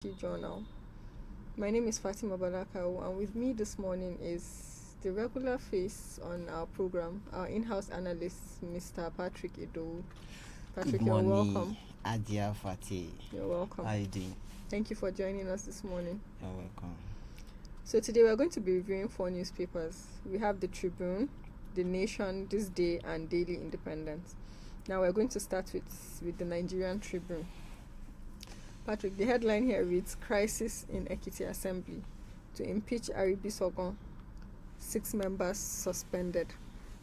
Journal. My name is Fatima Balakau, and with me this morning is the regular face on our program, our in-house analyst, Mr. Patrick Edo. Good Patrick, you're morning, welcome. Adia Fatih. You're welcome. How are you doing? Thank you for joining us this morning. You're welcome. So today we're going to be reviewing 4 newspapers. We have the Tribune, the Nation, This Day, and Daily Independent. Now we're going to start with the Nigerian Tribune. Patrick, the headline here reads Crisis in Ekiti Assembly to impeach Aribi Sogon. 6 members suspended.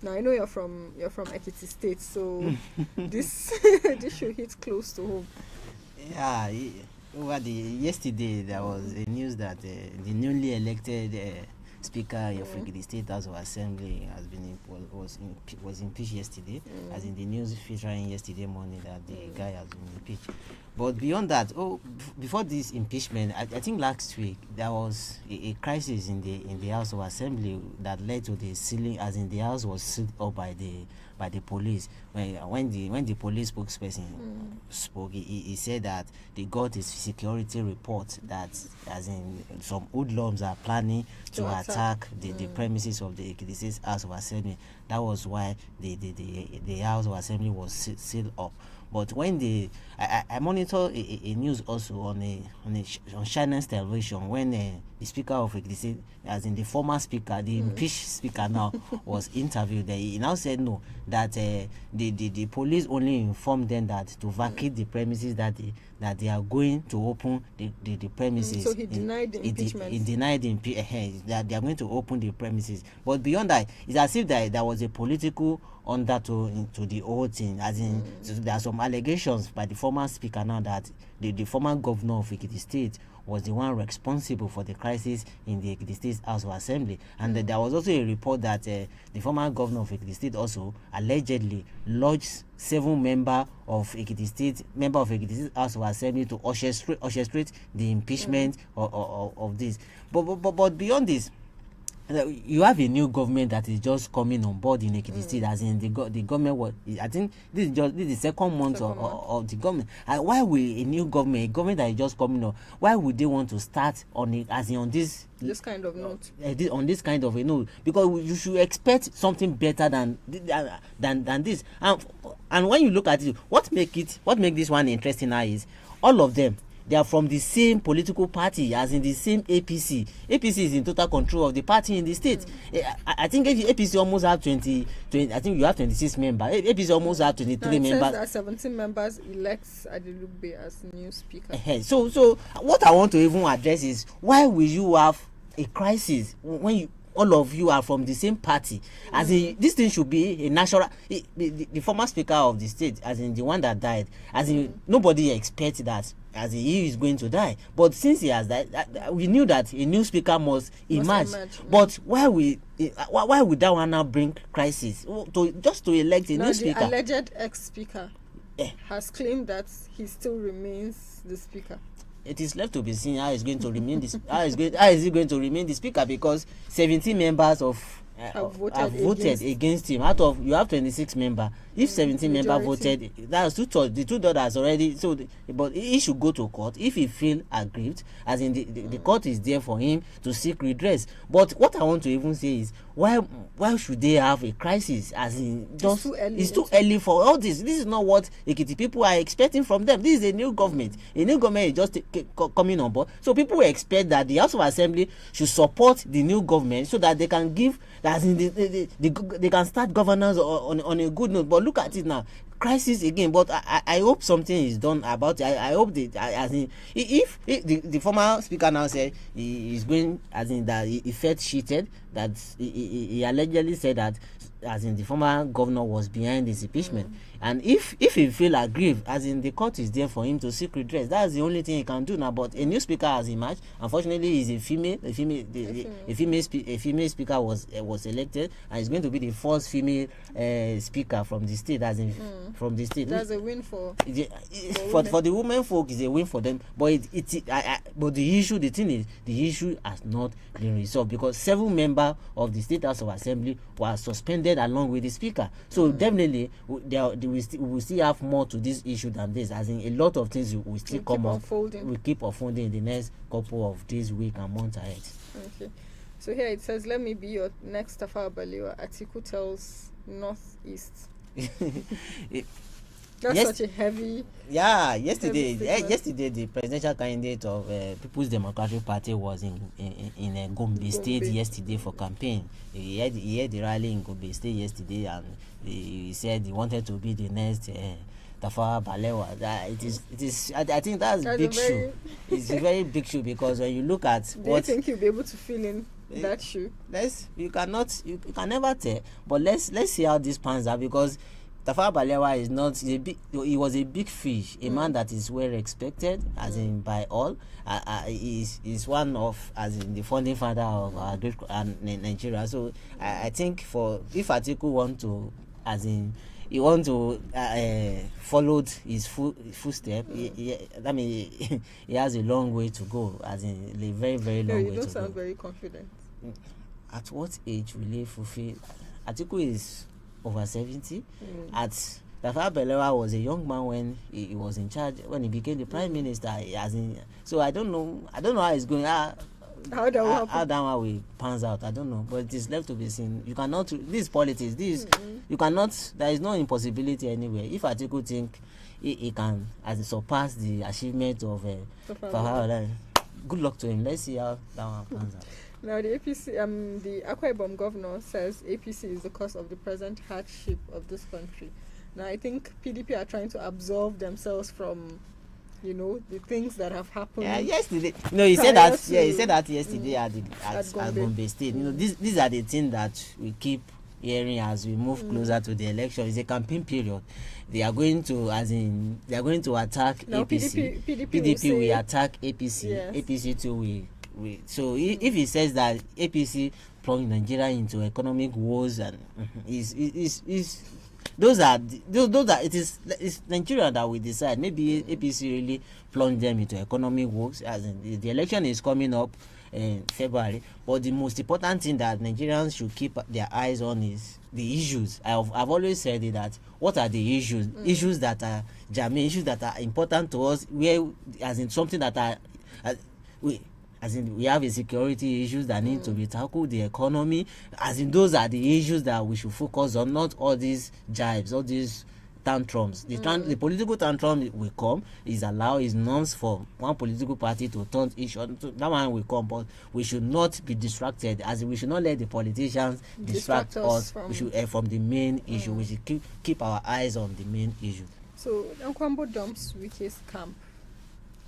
Now I know you're from Ekiti State, so this should hit close to home. Yeah, yesterday there was a news that the newly elected Speaker of the State House of Assembly was impeached yesterday, as in the news featuring yesterday morning that the guy has been impeached. But beyond that, before this impeachment, I think last week there was a crisis in the House of Assembly that led to the sealing, as in the house was sealed up by the police. When the police spokesperson spoke, he said that they got a security report that, as in, some hoodlums are planning to attack the premises of the Ekiti House of Assembly. That was why the House of Assembly was sealed up. But when I monitor a news also on Chinese television, when the Speaker of Ekiti, as in the former Speaker, the impeached Speaker now, was interviewed, he now said no, that the police only informed them that to vacate the premises, that they are going to open the premises. So he denied the impeachment. He denied that they are going to open the premises. But beyond that, it's as if there was a political undertone to the whole thing. As in, so there are some allegations by the former Speaker now that the former governor of Ekiti State was the one responsible for the crisis in the Ekiti State House of Assembly. And there was also a report that the former governor of Ekiti State also allegedly lodged 7 members of Ekiti State House of Assembly to orchestrate the impeachment of this. But beyond this, you have a new government that is just coming on board in Ekiti State, as in the government. I think this is the second month of the government. And why will a new government, a government that is just coming on, why would they want to start on it, as in on this kind of note? On this kind of a note, because you should expect something better than this. And when you look at it, what make this one interesting now is all of them, they are from the same political party, as in the same APC. APC is in total control of the party in the state. I think APC almost have 20. I think you have 26 members. APC almost have 23 members. Says that 17 members elects Adelugbe as new speaker. So what I want to even address is, why will you have a crisis when all of you are from the same party? As in, this thing should be a natural. The former speaker of the state, as in the one that died, as in, nobody expects that, as in, he is going to die. But since he has died, we knew that a new speaker must emerge. But why would that one now bring crisis? Just to elect a new speaker. The alleged ex-speaker has claimed that he still remains the speaker. It is left to be seen how is going to remain this. How is he going to remain the speaker? Because 17 members have voted against him. Out of, you have 26 members. If 17 members voted, that's two-thirds. The two-thirds already. So, but he should go to court if he feel aggrieved. As in, the court is there for him to seek redress. But what I want to even say is, why should they have a crisis? As in, just it's too early for all this. This is not what Ekiti people are expecting from them. This is a new government. A new government is just coming on board. So people expect that the House of Assembly should support the new government so that they can give, as in, they can start governance on a good note. But look at it now, crisis again. But I hope something is done about it. I hope that, as in, if the former speaker now said he is going, as in, that he felt cheated, that he allegedly said that, as in, the former governor was behind this impeachment. And if he feel aggrieved, as in, the court is there for him to seek redress. That's the only thing he can do now. But a new speaker has emerged. Unfortunately, he's a female. A female speaker was elected, and it's going to be the first female speaker from the state, as in, from the state. That's a win for the women folk. Is a win for them. But but the issue has not been resolved, because 7 members member of the State House of Assembly was suspended along with the Speaker. So definitely we will still have more to this issue than this, as in a lot of things will still come up. We keep unfolding in the next couple of days, week and months ahead. Okay. So here it says, let me be your next Tafawa Balewa. Atiku tells Northeast. That's such a heavy. Yeah, yesterday the presidential candidate of People's Democratic Party was in Gombe State yesterday for campaign. He had the rally in Gombe State yesterday, and he said he wanted to be the next Tafawa Balewa. It is. I think that's big shoe. It's a very big shoe, because when you look at do you think you'll be able to fill in that shoe? You can never tell. But let's see how this pans out, because Tafawa Balewa is not he was a big fish, a man that is well respected, as in by all. He's one of, as in, the founding father of our great Nigeria. So I think if Atiku want to, as in, he want to follow his footstep, I mean, he has a long way to go, as in a very, very long way to go. You don't sound very confident. At what age will he fulfill? Atiku is over 70. At Tafawa Balewa was a young man when he was in charge, when he became the prime minister. So I don't know how it's going. How that one will pans out, I don't know, but it is left to be seen. You cannot, this politics, you cannot, there is no impossibility anywhere. If Atiku think he can surpass the achievement of Tafawa, good luck to him. Let's see how that one pans out. Now the APC, the Akwa Ibom governor says APC is the cause of the present hardship of this country. Now I think PDP are trying to absolve themselves from, the things that have happened. Yeah, yesterday. He said that. Yeah, he said that yesterday at Gombe State. These are the things that we keep hearing as we move closer to the election. It's a campaign period. They are going to, attack now, APC. PDP will attack APC. Yes. APC too will. So if he says that APC plunged Nigeria into economic wars, and it's Nigeria that will decide. Maybe APC really plunged them into economic wars, as in the election is coming up in February. But the most important thing that Nigerians should keep their eyes on is the issues. I've always said that. What are the issues? Issues that are germane, issues that are important to us, where, as in, something that are we have a security issues that need to be tackled, the economy, as in, those are the issues that we should focus on, not all these jibes, all these tantrums. The political tantrum will come, is norms for one political party to turn issue. That one will come, but we should not be distracted, as in, we should not let the politicians distract us from the main issue. We should keep our eyes on the main issue. So Nkwambo dumps Wike's camp.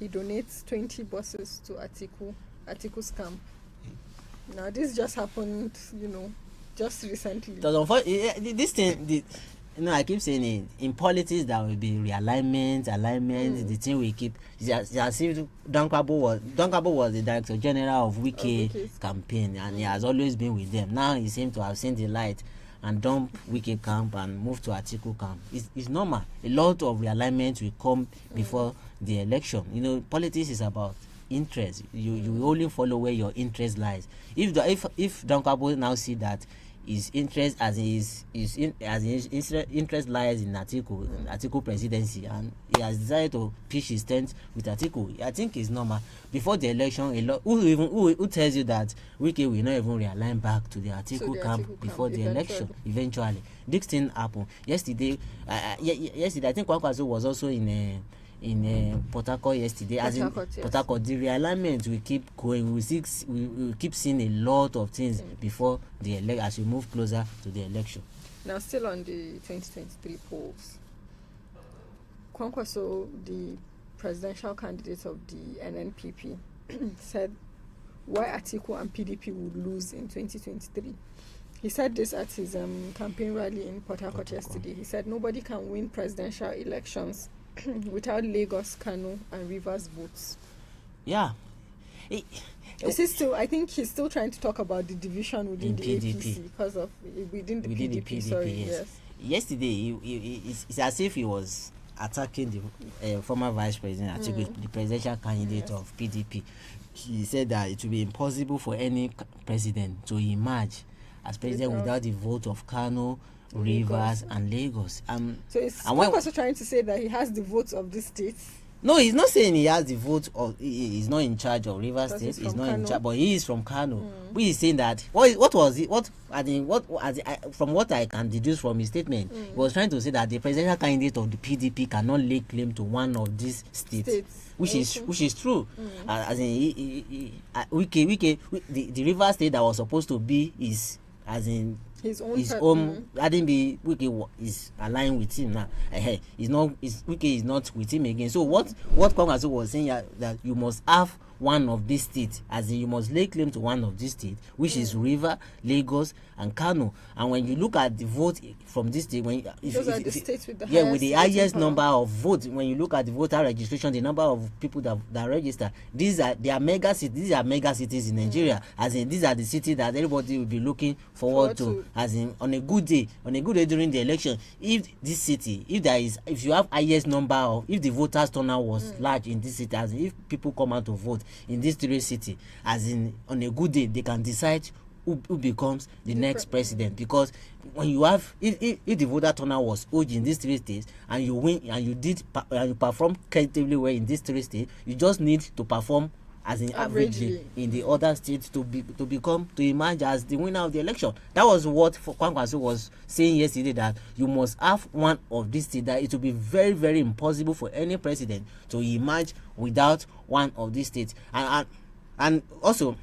He donates 20 buses to Atiku's camp. Now this just happened, just recently. This thing, I keep saying it, in politics there will be alignment. The thing we keep. It's as if Dankwabo was the Director General of Wike's campaign, and he has always been with them. Now he seems to have seen the light and dump Wike camp and move to Atiku camp. It's normal. A lot of realignment will come before the election. Politics is about interest. You only follow where your interest lies. If Dankwabo now see that his interest his interest lies in Atiku presidency, and he has decided to pitch his tent with Atiku, I think it's normal. Before the election, who tells you that Wike will not even realign back to the Atiku camp before the election? Eventually, this thing happened yesterday. Yesterday, I think Kwankwaso was also in Port Harcourt yesterday. Port Harcourt, the realignment will keep going. We keep seeing a lot of things before the election, as we move closer to the election. Now, still on the 2023 polls, Kwankwaso, the presidential candidate of the NNPP, said why Atiku and PDP would lose in 2023. He said this at his campaign rally in Port Harcourt yesterday. He said nobody can win presidential elections without Lagos, Kano, and Rivers votes. Yeah. I think he's still trying to talk about the division within the PDP. APC because of within the PDP. Sorry, yes. Yesterday, it's as if he was attacking the former vice president Atiku, the presidential candidate of PDP. He said that it will be impossible for any president to emerge as president without the vote of Kano, Rivers, and Lagos. So is also trying to say that he has the votes of the states? No, he's not saying he has the vote of. He's not in charge of Rivers State. He's not in charge, but he is from Kano. We is saying that. What was it? From what I can deduce from his statement, he was trying to say that the presidential candidate of the PDP cannot lay claim to one of these states. Which is true. As in, the Rivers State that was supposed to be is his own. I didn't be Wike is aligned with him now. Wike is not with him again. So what Kwankwaso was saying that you must have one of these states, as in you must lay claim to one of these states, which is River, Lagos, and Kano. And when you look at the vote from this state, those are the states with the highest number of votes. When you look at the voter registration, the number of people that register, they are mega cities. These are mega cities in Nigeria. As in, these are the cities that everybody will be looking forward to. As in, on a good day during the election, if you have highest number of, if the voters turnout was large in this city, as in, if people come out to vote in these three cities, as in, on a good day, they can decide who becomes the next president. Because when you have, if the voter turnout was huge in these three states, and you win, and you perform creditably well in these three states, you just need to perform as in averagely in the other states to emerge as the winner of the election. That was what Kwankwaso was saying yesterday, that you must have one of these states, that it will be very, very impossible for any president to emerge without one of these states. And also,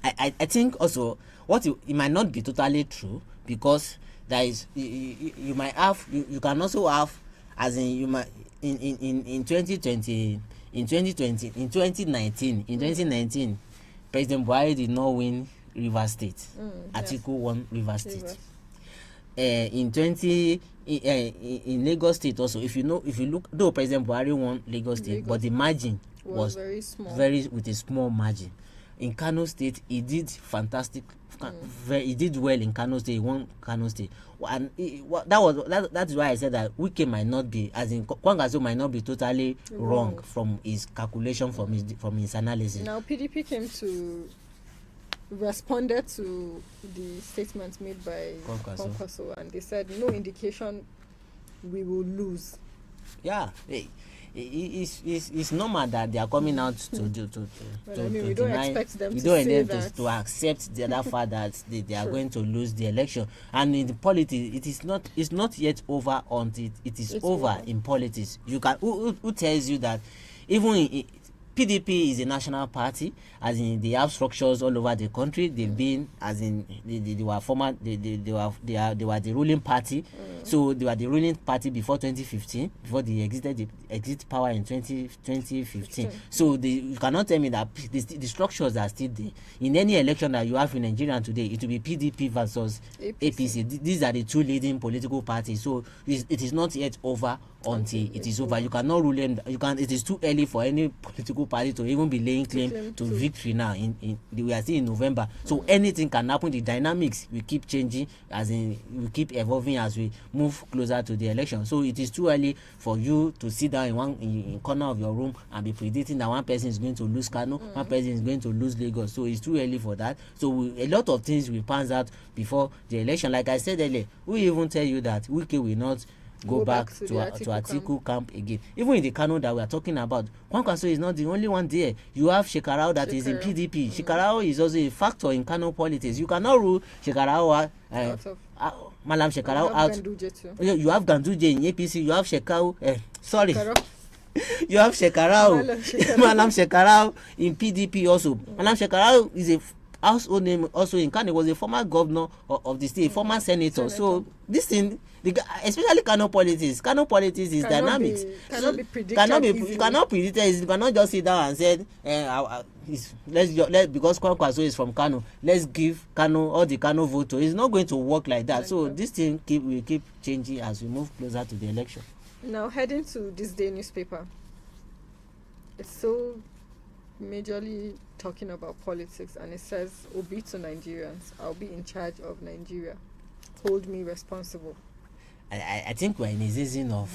I think also it might not be totally true, because there is you might have you can also have, as in, you might in 2020. In 2019, President Buhari did not win Rivers State. Atiku won Rivers State. In Lagos State also, if you look, though President Buhari won Lagos State, but the margin was very small, with a small margin. In Kano State, he did fantastic. He did well in Kano State. He won Kano State, and that's why I said that Wike might not be, as in Kwankwaso might not be totally wrong from his calculation, from his analysis. Now PDP responded to the statements made by Kwankwaso, and they said no indication we will lose. Yeah. It's normal that they are coming out to we don't expect them to accept the other fact that they are going to lose the election. And in the politics, it's not yet over until it's over in politics. You can who tells you that even PDP is a national party, as in they have structures all over the country. They've been, as in they were the ruling party. So they were the ruling party before 2015, before they exit power in 2015. So you cannot tell me that the structures are still there. In any election that you have in Nigeria today, it will be PDP versus APC. These are the two leading political parties. So it is not yet over until it is over. You cannot rule them. It is too early for any political party to even be laying claim to victory now. We are still in November, so anything can happen. The dynamics will keep changing, as in we keep evolving as we move closer to the election. So it is too early for you to sit down in corner of your room and be predicting that one person is going to lose Kano, one person is going to lose Lagos. So it's too early for that. So a lot of things will pan out before the election. Like I said earlier, we even tell you that Wike will not go back to Atiku camp again. Even in the Kano that we are talking about, Kwankwaso is not the only one there. You have Shekarau that is in PDP. Shekarau is also a factor in Kano politics. You cannot rule Shekarau Malam Shekarau out. You have Ganduje in APC. You have Shekarau. You have Shekarau, Malam Shekarau in PDP also. Malam Shekarau is a household name also in Kano. Was a former governor of the state, former senator. So this thing, especially Kano politics is dynamic. Cannot be predicted. You cannot predict it. You cannot just sit down and say, because Kwankwaso is from Kano, let's give Kano all the Kano vote. It's not going to work like that. So this thing will keep changing as we move closer to the election. Now heading to this day newspaper, it's so majorly talking about politics, and it says, Obi to Nigerians, I'll be in charge of Nigeria, hold me responsible. I think we're in a season of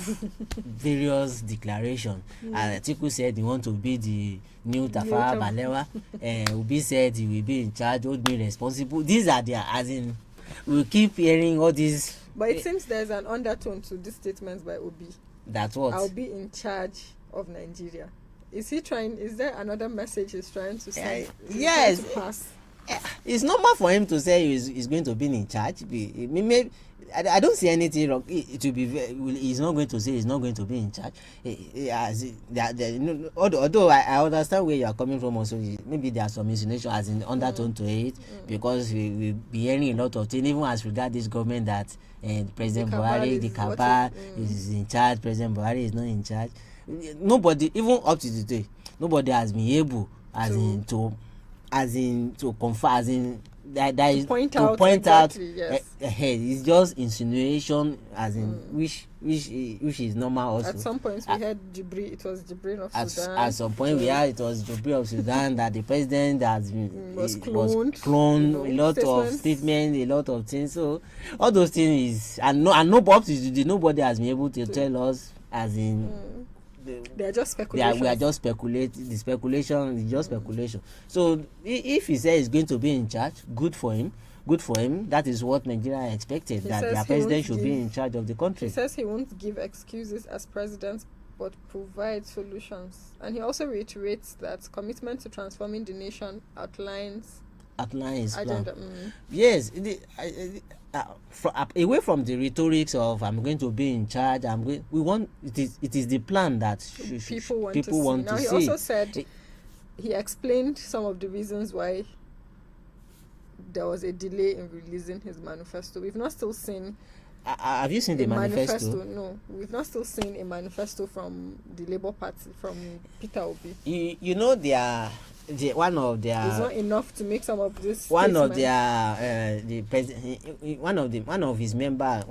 various declarations. Atiku said he want to be the new Tafawa Balewa. Obi said he will be in charge, hold me responsible. These are their, as in, we keep hearing all these. But it seems there's an undertone to these statements by Obi. That's what? I'll be in charge of Nigeria. Is there another message he's trying to send? Yes. To pass? It's normal for him to say he's going to be in charge. Maybe, I don't see anything wrong. He's not going to say he's not going to be in charge. Although I understand where you are coming from also, maybe there are some insinuation as in undertone to it, because we'll be hearing a lot of things, even as regard this government, that President Buhari, the Kaaba is in charge, President Buhari is not in charge. Nobody, even up to today, nobody has been able to confirm, that is to point out yes. It's just insinuation, as in which is normal also. At some point we had it was Jibril of Sudan. At some point we had it was Jibril of Sudan that the president has been was cloned, a lot of statements, a lot of things. So all those things is, and nobody has been able to tell us, as in they are just speculation. We are just speculating. The speculation is just speculation. So if he says he's going to be in charge, good for him. That is what Nigeria expected, that their president should be in charge of the country. He says he won't give excuses as president, but provide solutions. And he also reiterates that commitment to transforming the nation outlines agenda. Yes. Away from the rhetorics of I'm going to be in charge, it is the plan that people want to see. He also said, he explained some of the reasons why there was a delay in releasing his manifesto. We've not still seen. Have you seen the manifesto? No, we've not still seen a manifesto from the Labour Party, from Peter Obi. You know, one of their. It's not enough to make some of this. One of their one of his member,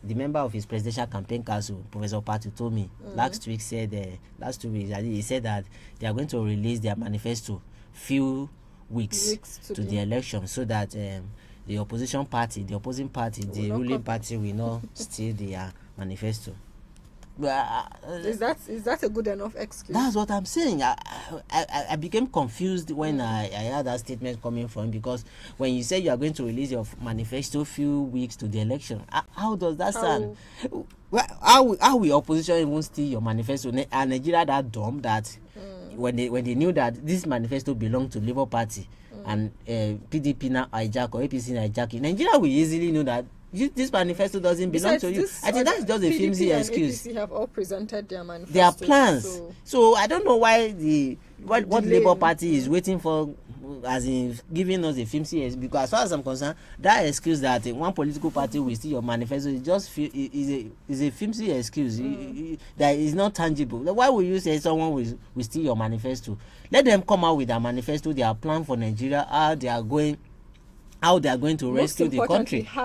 the member of his presidential campaign council, Professor Patu, told me last 2 weeks he said that they are going to release their manifesto few weeks to the election, so that the opposing party, the ruling party, will not steal their manifesto. Is that a good enough excuse? That's what I'm saying. I became confused when I heard that statement coming from him, because when you say you are going to release your manifesto few weeks to the election, how does that sound? How will opposition even steal your manifesto? Are Nigeria that dumb that when they knew that this manifesto belonged to Labour Party and PDP now hijack, or APC hijack it, Nigeria will easily know that this manifesto doesn't belong to you. I think that's just a flimsy excuse. APC have all presented their manifesto. Their plans. So I don't know why what Labour Party is waiting for, as in giving us a flimsy excuse. Because as far as I'm concerned, that excuse that one political party will steal your manifesto is a flimsy excuse. That is not tangible. Why would you say someone will steal your manifesto? Let them come out with their manifesto, their plan for Nigeria, how they are going to rescue the country. It's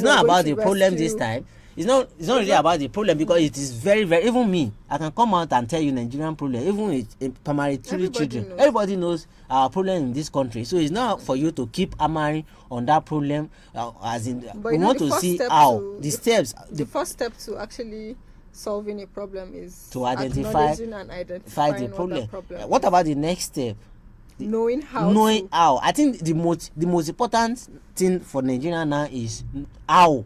not about the problem this time. It's not really about the problem, because it is very, very, even me, I can come out and tell you Nigerian problem, even with primary 3 children. Everybody knows our problem in this country. So it's not for you to keep hammering on that problem, as in we want to see how the steps. The first step to actually solving a problem is to identify the problem. What about the next step? Knowing how. I think the most important thing for Nigeria now is how.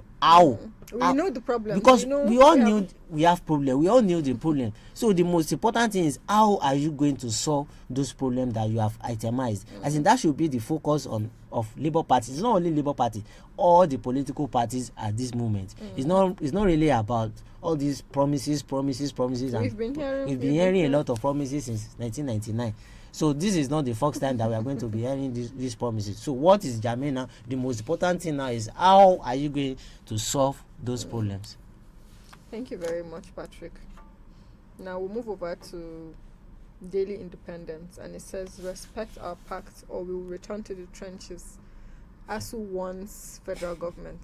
We know the problem, because we all knew we have problem. We all knew the problem. So the most important thing is, how are you going to solve those problems that you have itemized? I think that should be the focus of Labour Party. It's not only Labour Party, all the political parties at this moment. It's not really about all these promises. We've been hearing a lot of promises since 1999. So this is not the first time that we are going to be hearing these promises. So what is germane now? The most important thing now is, how are you going to solve those problems? Thank you very much, Patrick. Now we'll move over to Daily Independence, and it says, respect our pact or we will return to the trenches. ASU warns federal government.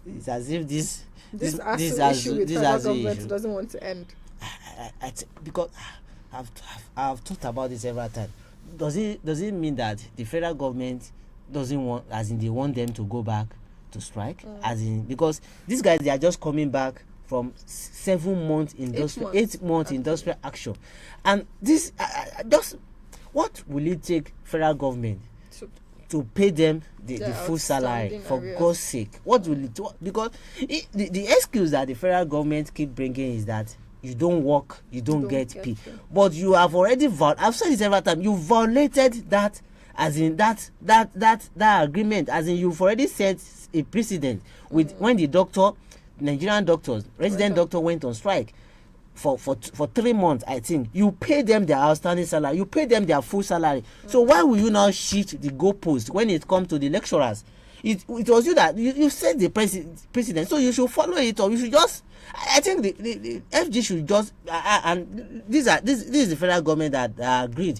It's as if this ASU issue with federal government doesn't want to end. Because I've talked about this several times. Does it mean that the federal government doesn't want, as in they want them to go back to strike, as in, because these guys, they are just coming back from 7 months industrial, 8 months industrial action, and this just what will it take federal government to pay them the full salary, for God's sake? What will it do? Because the excuse that the federal government keep bringing is that you don't work, you don't get pay. But you have already I've said it several times, you violated that, as in that agreement, as in you've already set a precedent with when the Nigerian doctors, resident doctor went on strike for 3 months. I think you pay them their outstanding salary, you pay them their full salary. So why will you now shift the goalpost when it comes to the lecturers? It was you that you set the precedent, so you should follow it, or you should just, I think the FG should just and this is the federal government that agreed,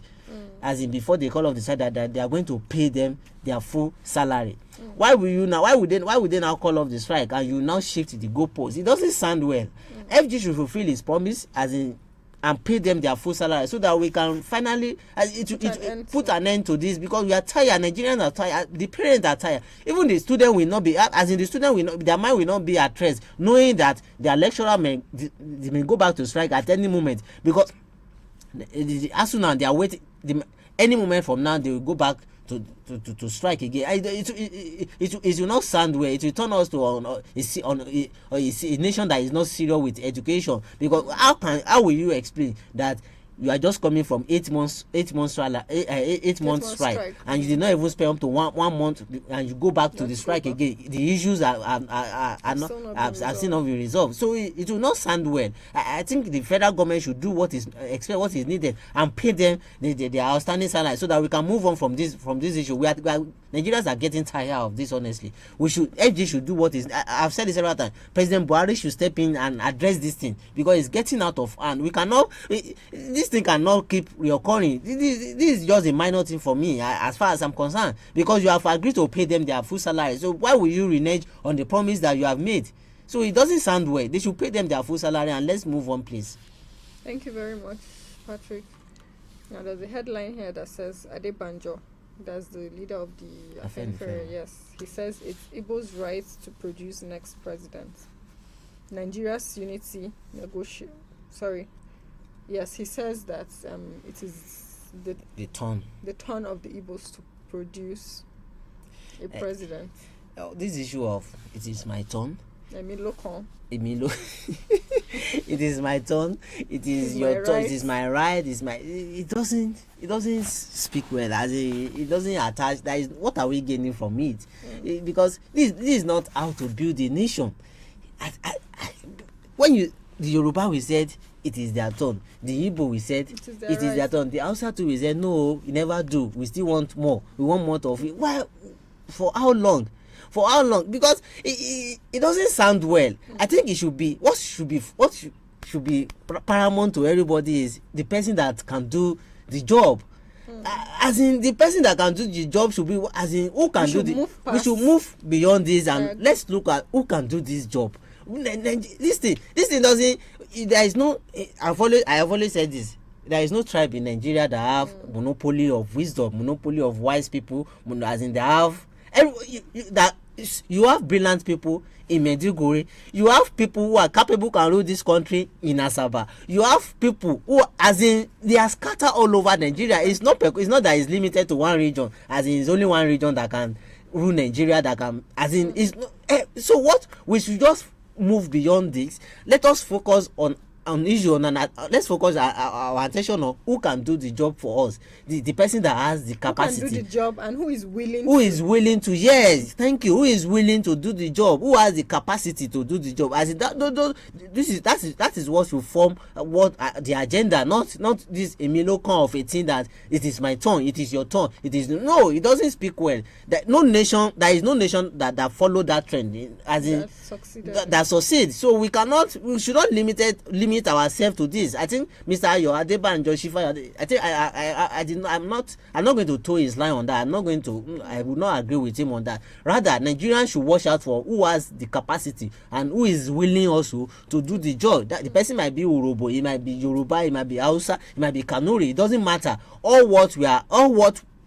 as in before the call of decided that they are going to pay them their full salary. Why would they now call off the strike and you now shift the goalpost? It doesn't sound well. FG should fulfill his promise, as in, and pay them their full salary, so that we can finally put an end to this, because we are tired. Nigerians are tired, the parents are tired, even the student will not be, as in the student will not, their mind will not be at rest, knowing that their lecturer may go back to strike at any moment, because as soon as they are waiting, any moment from now they will go back to strike again. It will not sound well. It will turn us to a nation that is not serious with education. Because how will you explain that you are just coming from 8 months strike, and you did not even spend up to one month, and you go back to the strike again? The issues are not still not been resolved. So it will not sound well. I think the federal government should do what is needed and pay them their outstanding salary, so that we can move on from this issue. Nigerians are getting tired of this. Honestly, FG should do what is. I've said this several times. President Buhari should step in and address this thing, because it's getting out of hand. We cannot. This thing cannot keep reoccurring. This is just a minor thing for me, as far as I'm concerned, because you have agreed to pay them their full salary. So why will you renege on the promise that you have made? So it doesn't sound well. They should pay them their full salary, and let's move on, please. Thank you very much, Patrick. Now there's a headline here that says Adebanjo, that's the leader of the Afenifere, yes, he says it's Igbo's right to produce next president. Nigeria's unity Yes, he says that it is the turn of the Igbos to produce a president. This issue of it is my turn. Emilo. It is my turn. It is your turn. It is my right. It doesn't speak well. As it doesn't attach. That is, what are we gaining from it? Because this is not how to build a nation. The Yoruba, we said it is their turn. The Igbo, we said it is their turn. The Hausa too, we said no, we never do. We still want more. We want more of it. Why? For how long? Because it doesn't sound well. I think it should be what should be paramount to everybody is the person that can do the job. As in, the person that can do the job should be, as in, who can do the. We should move beyond this, and let's look at who can do this job. This thing doesn't. There is no. I have always said this. There is no tribe in Nigeria that have monopoly of wisdom, monopoly of wise people. As in, they have. You have brilliant people in Maiduguri. You have people who are capable, can rule this country in Asaba. You have people who, as in, they are scattered all over Nigeria. It's not that it's limited to one region. As in, it's only one region that can rule Nigeria. That can, as in, it's not, so what? We should just move beyond this. Let us focus on issue, and let's focus our attention on who can do the job for us, the person that has the capacity, who can do the job, and who is willing to yes, thank you, who is willing to do the job, who has the capacity to do the job. As in, that is what will form the agenda, not this Emilo kind of a thing that it is my turn, it is your turn, it doesn't speak well. There is no nation that follow that trend, as in that succeed. So we should not limit ourselves to this. I think Mr. Ayo Adebanjo Shifa, I think I'm not going to toe his line on that. I will not agree with him on that. Rather, Nigerians should watch out for who has the capacity and who is willing also to do the job. That the person might be Urobo, it might be Yoruba, it might be Hausa, it might be Kanuri. It doesn't matter. All what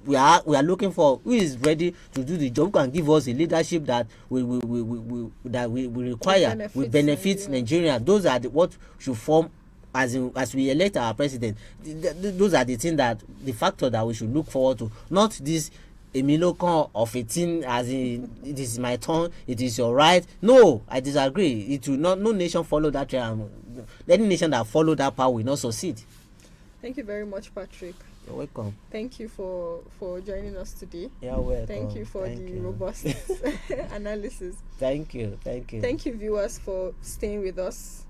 we are looking for who is ready to do the job, who can give us the leadership that we require, will benefit Nigeria. Those are what should form as we elect our president. Those are the things the factor that we should look forward to, not this Emilokan of a thing as in it is my turn, it is your right. No, I disagree. It will not. No nation follow that trend. Any nation that follow that power will not succeed. Thank you very much, Patrick. You're welcome. Thank you for joining us today. You're welcome. Thank you for robust analysis. Thank you. Thank you, viewers, for staying with us.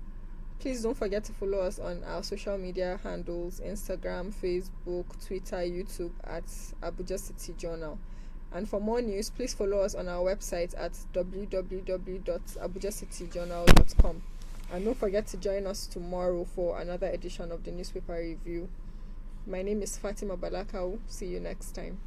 Please don't forget to follow us on our social media handles: Instagram, Facebook, Twitter, YouTube at Abuja City Journal. And for more news, please follow us on our website at www.abujacityjournal.com. And don't forget to join us tomorrow for another edition of the newspaper review. My name is Fatima Balakau. See you next time.